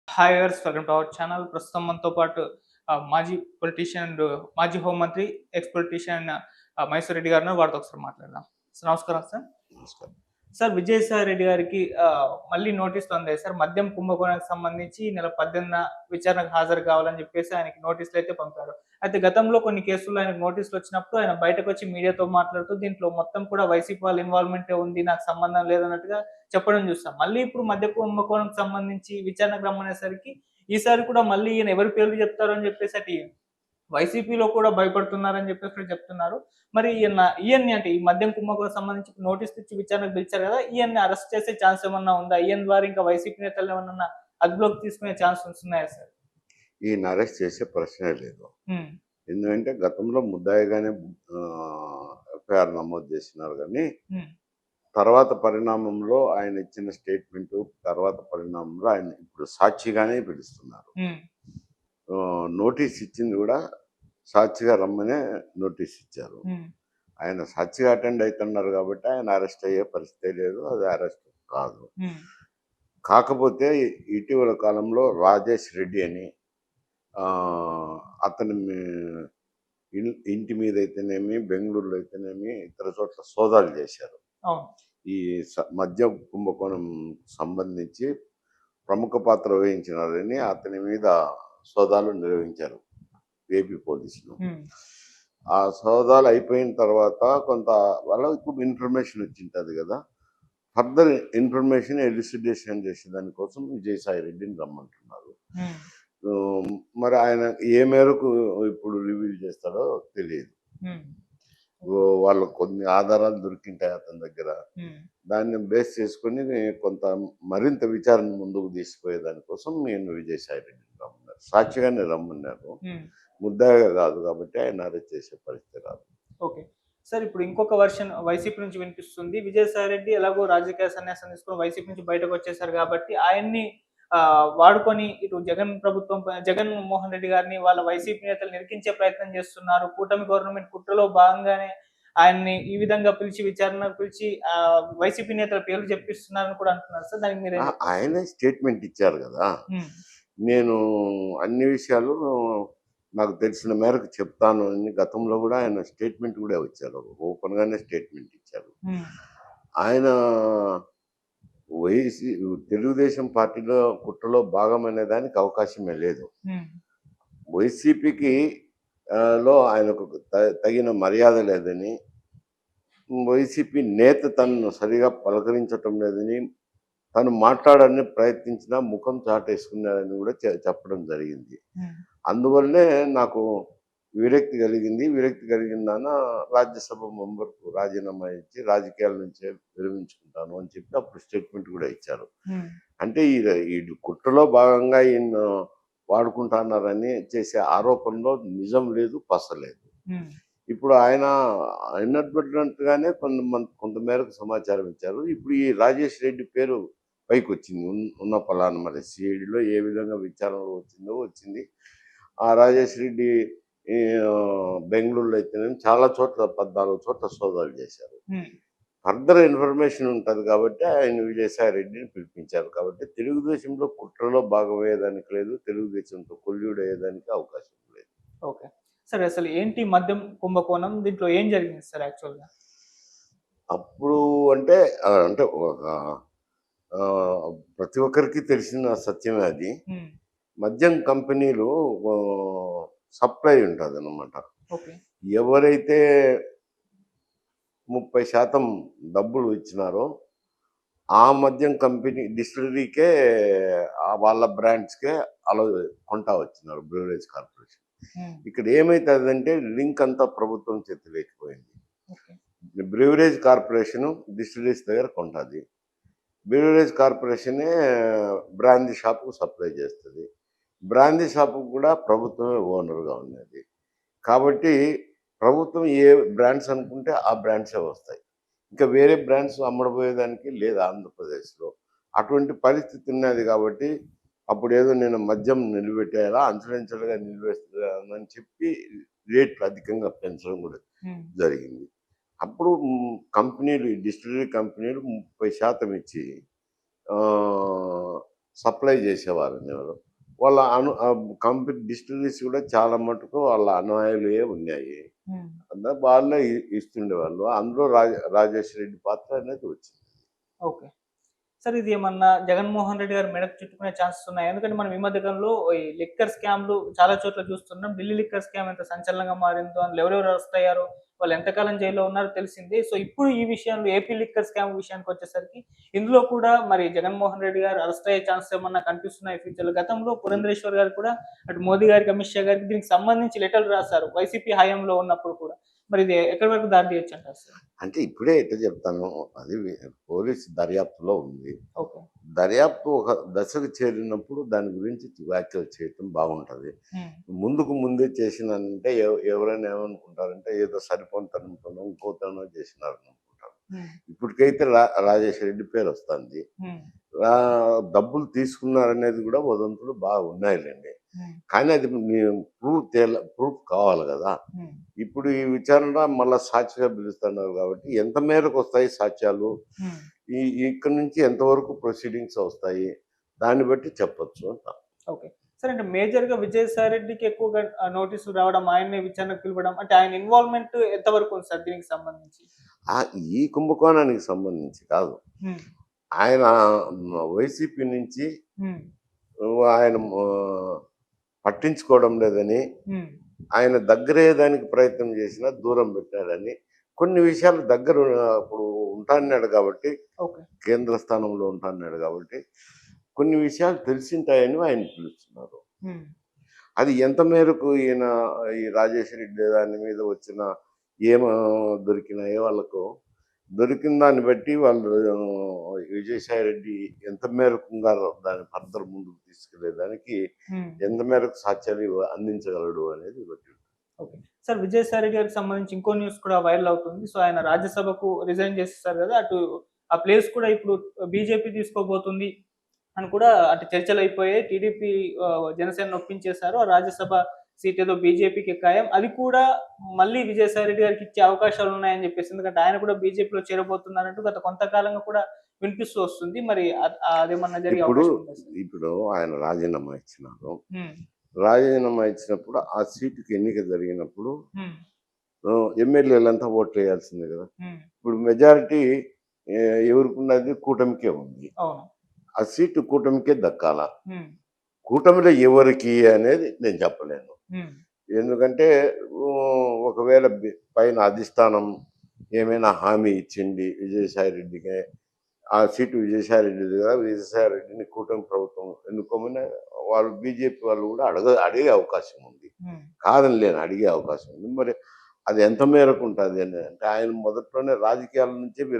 Hi viewers, welcome to our channel. ప్రస్తుతం మనతో పాటు మాజీ పొలిటీషియన్ అండ్ మాజీ హోంమంత్రి, ఎక్స్ పొలిటీషియన్ మైసూర్ రెడ్డి గారు ఉన్నారు. వారితో ఒకసారి మాట్లాడదాం. సార్ నమస్కారం సార్. నమస్కారం. సార్, విజయసాయి రెడ్డి గారికి మళ్ళీ నోటీసులు అందాయి సార్. మద్యం కుంభకోణానికి సంబంధించి ఈ నెల 18న విచారణకు హాజరు కావాలని చెప్పేసి ఆయనకి నోటీసులు అయితే పంపారు. అయితే గతంలో కొన్ని కేసుల్లో ఆయనకు నోటీసులు వచ్చినప్పుడు ఆయన బయటకొచ్చి మీడియాతో మాట్లాడుతూ దీంట్లో మొత్తం కూడా వైసీపీ వాళ్ళ ఇన్వాల్వ్‌మెంటే ఉంది, నాకు సంబంధం లేదన్నట్టుగా చెప్పడం చూసాం. మళ్ళీ ఇప్పుడు మద్య కుంభకోణంకి సంబంధించి విచారణకు రమ్మనేసరికి ఈసారి కూడా మళ్ళీ ఈయన ఎవరి పేర్లు చెప్తారు అని చెప్పేసి అటు వైసీపీలో కూడా భయపడుతున్నారని చెప్పేసి కూడా చెప్తున్నారు. మరి ఈయన్ని అంటే ఈ మద్యం కుంభకోణం సంబంధించి నోటీస్ ఇచ్చి విచారణకు పిలిచారు కదా! ఈయన్ని అరెస్ట్ చేసే ఛాన్స్ ఏమన్నా ఉందా? ఈయన ద్వారా ఇంకా వైసీపీ నేతల్ని ఏమన్నా అదుపులోకి తీసుకునే ఛాన్సెస్ ఉన్నాయా సార్? ఈయన అరెస్ట్ చేసే ప్రశ్నే లేదు. హ్మ్. ఎందుకంటే గతంలో ముద్దాయిగానే ఎఫ్ఐఆర్ నమోదు చేసినారు గానీ, హ్మ్. తర్వాత పరిణామంలో ఆయన ఇచ్చిన స్టేట్మెంటు, తర్వాత పరిణామంలో ఆయన ఇప్పుడు సాక్షిగానే పిలుస్తున్నారు. హ్మ్. నోటీస్ ఇచ్చింది కూడా సాక్షిగా రమ్మనే నోటీస్ ఇచ్చారు. హ్మ్. ఆయన సాక్షిగా అటెండ్ అవుతున్నారు కాబట్టి ఆయన అరెస్ట్ అయ్యే పరిస్థితే లేదు. అది అరెస్ట్ కాదు. హ్మ్. కాకపోతే ఇటీవల కాలంలో రాజేష్ రెడ్డి అని అతని ఇంటి మీద అయితేనేమి, బెంగళూరులో అయితేనేమి, ఇతర చోట్ల సోదాలు చేశారు. అవును. ఈ మద్య కుంభకోణం సంబంధించి ప్రముఖ పాత్ర వహించినారని అతని మీద సోదాలు నిర్వహించారు ఏపీ పోలీసులు. హ్మ్. ఆ సోదాలు అయిపోయిన తర్వాత కొంత వాళ్ళకు ఇన్ఫర్మేషన్ వచ్చింటది కదా. ఫర్దర్ ఇన్ఫర్మేషన్ ఎలిసిటేషన్ చేసే దానికోసం విజయసాయి రెడ్డిని రమ్మంటున్నారు. హ్మ్. మరి ఆయన ఏ మేరకు ఇప్పుడు రివీల్ చేస్తాడో తెలియదు. హ్మ్. వాళ్ళకు కొన్ని ఆధారాలు దొరికింటాయి అతని దగ్గర. హ్మ్. దాన్ని బేస్ చేసుకొని కొంత మరింత విచారణ ముందుకు తీసుకుపోయే దానికోసం నేను విజయసాయి రెడ్డిని రమ్మన్నారు. సాక్షిగానే రమ్మన్నారు. హ్మ్. ముద్దాయిగా కాదు కాబట్టి ఆయన అరెస్ట్ చేసే పరిస్థితి రాదు. ఓకే. సార్, ఇప్పుడు ఇంకొక వెర్షన్ వైసీపీ నుంచి వినిపిస్తుంది. విజయసాయి రెడ్డి ఎలాగో రాజకీయ సన్యాసం తీసుకొని వైసీపీ నుంచి బయటకొచ్చేసారు కాబట్టి ఆయన్ని వాడుకొని ఇటు జగన్మోహన్ రెడ్డి గారిని వాళ్ళ వైసీపీ నేతలు ఇరికించే ప్రయత్నం చేస్తున్నారు. కూటమి గవర్నమెంట్ కుట్రలో భాగంగానే ఆయన్ని ఈ విధంగా పిలిచి విచారణకు పిలిచి వైసీపీ నేతల పేర్లు చెప్పిస్తున్నారని కూడా అంటున్నారు సార్. దానికి మీరేం చెప్తారు? ఆయనే స్టేట్మెంట్ ఇచ్చారు కదా. హ్మ్. నేను అన్ని విషయాలు నాకు తెలిసిన మేరకు చెప్తాను అని గతంలో కూడా ఆయన స్టేట్మెంట్ కూడా వచ్చారు. ఓపెన్గానే స్టేట్మెంట్ ఇచ్చారు. హ్మ్. ఆయన వైసీ తెలుగుదేశం పార్టీలో కుట్రలో భాగమనే దానికి అవకాశమే లేదు. హ్మ్. వైసీపీకి లో ఆయనకు తగిన మర్యాద లేదని, వైసీపీ నేత తనను సరిగా పలకరించటం లేదని, తను మాట్లాడాలని ప్రయత్నించినా ముఖం చాటేసుకున్నాడని కూడా చెప్పడం జరిగింది. హ్మ్. అందువల్లనే నాకు విరక్తి కలిగింది. విరక్తి కలిగిందాన రాజ్యసభ మెంబర్‌కు రాజీనామా ఇచ్చి రాజకీయాల నుంచే విరమించుకుంటాను అని చెప్పి అప్పుడు స్టేట్మెంట్ కూడా ఇచ్చారు. హ్మ్. అంటే ఈ కుట్రలో భాగంగా ఈయన వాడుకుంటున్నారని చేసే ఆరోపణలో నిజం లేదు, పస లేదు. హ్మ్. ఇప్పుడు ఆయన ఇన్అడ్వర్టెంట్‌గానే కొంతమేరకు సమాచారం ఇచ్చారు. ఇప్పుడు ఈ రాజేష్ రెడ్డి పేరు పైకొచ్చింది. ఉన్న పలానా మరి సీఐడీలో ఏ విధంగా విచారణలో వచ్చిందో వచ్చింది. ఆ రాజేష్ రెడ్డి ఈ బెంగుళూరులో అయితేనేమి చాలా చోట్ల 14 చోట్ల సోదాలు చేశారు. హ్మ్. ఫర్దర్ ఇన్ఫర్మేషన్ ఉంటది కాబట్టి ఆయన విజయసాయి రెడ్డిని పిలిపించారు. కాబట్టి తెలుగుదేశంలో కుట్రలో భాగమయ్యేదానికి లేదు. తెలుగుదేశంతో కొల్యూడ్ అయ్యేదానికి అవకాశం లేదు. ఓకే. సరే, అసలు ఏంటి మద్యం కుంభకోణం? దీంట్లో ఏం జరిగింది సార్ యాక్చువల్‌గా? అప్పుడు అంటే అంటే ఒక ప్రతి ఒక్కరికి తెలిసిన సత్యమే అది. హ్మ్. మద్యం కంపెనీలు సప్లై ఉంటదనమాట. ఓకే. ఎవరైతే 30% డబ్బులు ఇచ్చినారో, ఆ మద్యం కంపెనీ డిస్టిలరీకే వాళ్ళ బ్రాండ్స్‌కే అలో కొంటా వచ్చినారు బ్రూవరేజ్ కార్పొరేషన్. హ్మ్. ఇక్కడ ఏమైతదంటే లింక్ అంతా ప్రభుత్వం చేతిలోకిపోయింది. ఓకే. బ్రూవరేజ్ కార్పొరేషను డిస్టిలరీస్ దగ్గర కొంటాది. బ్రూవరేజ్ కార్పొరేషనే బ్రాందీ షాప్‌కు సప్లై చేస్తది. బ్రాందీ షాప్‌కి కూడా ప్రభుత్వమే ఓనర్‌గా ఉన్నది. కాబట్టి ప్రభుత్వం ఏ బ్రాండ్స్ అనుకుంటే ఆ బ్రాండ్సే వస్తాయి. ఇంకా వేరే బ్రాండ్స్ అమ్మడబోయేదానికి లేదు ఆంధ్రప్రదేశ్‌లో. అటువంటి పరిస్థితి ఉన్నది కాబట్టి అప్పుడేదో నేను మద్యం నిలబెట్టేయాలా, అంచెలంచెలుగా నిలిపేస్తానని చెప్పి రేట్లు అధికంగా పెంచడం కూడా హ్మ్. జరిగింది. అప్పుడు కంపెనీలు, ఈ డిస్టిలరీ కంపెనీలు 30% ఇచ్చి సప్లై చేసేవారు అనేవారు. వాళ్ళ కంపెనీ డిస్టిలరీస్ కూడా చాలా మటుకు వాళ్ళ అనుయాయులే ఉన్నాయి. హ్మ్. వాళ్ళే ఇస్తుండేవాళ్ళు. అందులో రాజేష్ రెడ్డి పాత్ర అనేది వచ్చింది. ఓకే. సార్ ఇది ఏమన్నా జగన్మోహన్ రెడ్డి గారి మెడకు చుట్టుకునే ఛాన్సెస్ ఉన్నాయా? ఎందుకంటే మనం ఈ మధ్య కాలంలో ఈ లిక్కర్ స్కామ్‌లు చాలా చోట్ల చూస్తున్నాం. ఢిల్లీ లిక్కర్ స్కామ్ ఎంత సంచలనంగా మారిందో, అందులో ఎవరెవరు అరెస్ట్ అయ్యారో, వాళ్ళు ఎంతకాలం జైల్‌లో ఉన్నారో తెలిసింది. సో, ఇప్పుడు ఈ విషయంలో ఏపీ లిక్కర్ స్కామ్ విషయానికొచ్చేసరికి ఇందులో కూడా మరి జగన్మోహన్ రెడ్డి గారు అరెస్ట్ అయ్యే ఛాన్సెస్ ఏమన్నా కనిపిస్తున్నాయా ఫ్యూచర్‌లో? గతంలో పురంధరేశ్వర్ గారు కూడా అటు మోదీ గారికి, అమిత్ షా గారికి దీనికి సంబంధించి లెటర్‌లు రాసారు. వైసీపీ హయాంలో ఉన్నప్పుడు కూడా. మరి ఇది ఎక్కడి వరకు దారి తీయొచ్చంటారు సార్? అంటే ఇప్పుడే ఎట్లా చెప్తాను, అది పోలీస్ దర్యాప్తులో ఉంది. ఓకే. దర్యాప్తు ఒక దశకు చేరినప్పుడు దాని గురించి వ్యాఖ్యలు చేయటం బాగుంటది. హ్మ్. ముందే చేసినంటే ఎవరైనా ఏమనుకుంటారంటే ఏదో సరిపోనితనంతోనో ఇంకోతనో చేసినారని అనుకుంటారు. హ్మ్. ఇప్పటికైతే రాజేష్ రెడ్డి పేరు వస్తుంది. హ్మ్. డబ్బులు తీసుకున్నారనేది కూడా వదంతులు బాగా ఉన్నాయిలేండి. హ్మ్. కానీ అది ప్రూఫ్ కావాలి కదా. హ్మ్. ఇప్పుడు ఈ విచారణ మళ్ళా సాక్షిగా పిలుస్తున్నారు కాబట్టి ఎంత మేరకు వస్తాయి సాక్ష్యాలు, హ్మ్. ఇక్కడ నుంచి ఎంతవరకు ప్రొసీడింగ్స్ వస్తాయి, దాన్ని బట్టి చెప్పొచ్చు అంట. ఓకే. సరే అంటే మేజర్‌గా విజయసాయి రెడ్డికి ఎక్కువగా నోటీసులు రావడం, ఆయన్నే విచారణకు పిలవడం అంటే ఆయన ఇన్వాల్వ్‌మెంట్ ఎంతవరకు ఉంది సార్ దీనికి సంబంధించి? ఆ ఈ కుంభకోణానికి సంబంధించి కాదు. హ్మ్. ఆయన వైసీపీ నుంచి హ్మ్. ఆయన పట్టించుకోవడం లేదని, హ్మ్. ఆయన దగ్గరయ్యేదానికి ప్రయత్నం చేసినా దూరం పెట్టాడని, కొన్ని విషయాలు దగ్గర ఇప్పుడు ఉంటాన్నాడు కాబట్టి, ఓకే. కేంద్ర స్థానంలో ఉంటాన్నాడు కాబట్టి, కొన్ని విషయాలు తెలిసింటాయని ఆయన పిలుస్తున్నారు. హ్మ్. అది ఎంత మేరకు ఈయన ఈ రాజేష్ రెడ్డి దాని మీద వచ్చిన ఏం దొరికినాయో వాళ్ళకు, దొరికిన దాన్ని బట్టి వాళ్ళు విజయసాయి రెడ్డి ఎంత మేరకు దాన్ని ఫర్దర్ ముందుకు తీసుకెళ్లేదానికి హ్మ్. ఎంత మేరకు సాక్ష్యాలు అందించగలడు అనేది బట్టి. ఓకే. సార్ విజయసాయి రెడ్డి గారికి సంబంధించి ఇంకో న్యూస్ కూడా వైరల్ అవుతుంది. సో ఆయన రాజ్యసభకు రిజైన్ చేసేసారు గదా! అటు ఆ ప్లేస్ కూడా ఇప్పుడు బీజేపీ తీసుకోబోతుంది అని కూడా అటు చర్చలయిపోయాయి. టీడీపీ జనసేనను ఒప్పించేసారు. ఆ రాజ్యసభ సీట్ ఏదో బీజేపీకి ఖాయం. అది కూడా మళ్ళీ విజయసాయి రెడ్డి గారికి ఇచ్చే అవకాశాలున్నాయని జెప్పేసి. ఎందుకంటే ఆయన కూడా బీజేపీలో చేరబోతున్నారంటూ గత కొంతకాలంగా కూడా వినిపిస్తూ వస్తుంది. మరి అదేమన్నా జరిగే ఇప్పుడు అవకాశం ఉందా సార్? ఇప్పుడు ఆయన రాజీనామా ఇచ్చినారు. హ్మ్. రాజీనామా ఇచ్చినప్పుడు ఆ సీటుకి ఎన్నిక జరిగినప్పుడు హ్మ్. ఎమ్మెల్యేలంతా ఓట్లు వేయాల్సిందే కదా. హ్మ్. ఇప్పుడు మెజారిటీ ఎవరికున్నది కూటమికే ఉంది. అవును. ఆ సీటు కూటమికే దక్కాల. హ్మ్. కూటమిలో ఎవరికి అనేది నేను చెప్పలేను. హ్మ్. ఎందుకంటే ఒకవేళ పైన అధిష్టానం ఏమైనా హామీ ఇచ్చింది విజయసాయి రెడ్డికి, ఆ సీటు విజయసాయి రెడ్డిది కదా, విజయసాయి రెడ్డిని కూటమి ప్రభుత్వం ఎన్నుకోమని వాళ్ళు బీజేపీ వాళ్ళు కూడా అడిగే అవకాశం ఉంది. హ్మ్. కాదని లేను, అడిగే అవకాశం ఉంది. మరి అది ఎంత మేరకు ఉంటుంది అని అంటే ఆయన మొదట్లోనే రాజకీయాల నుంచే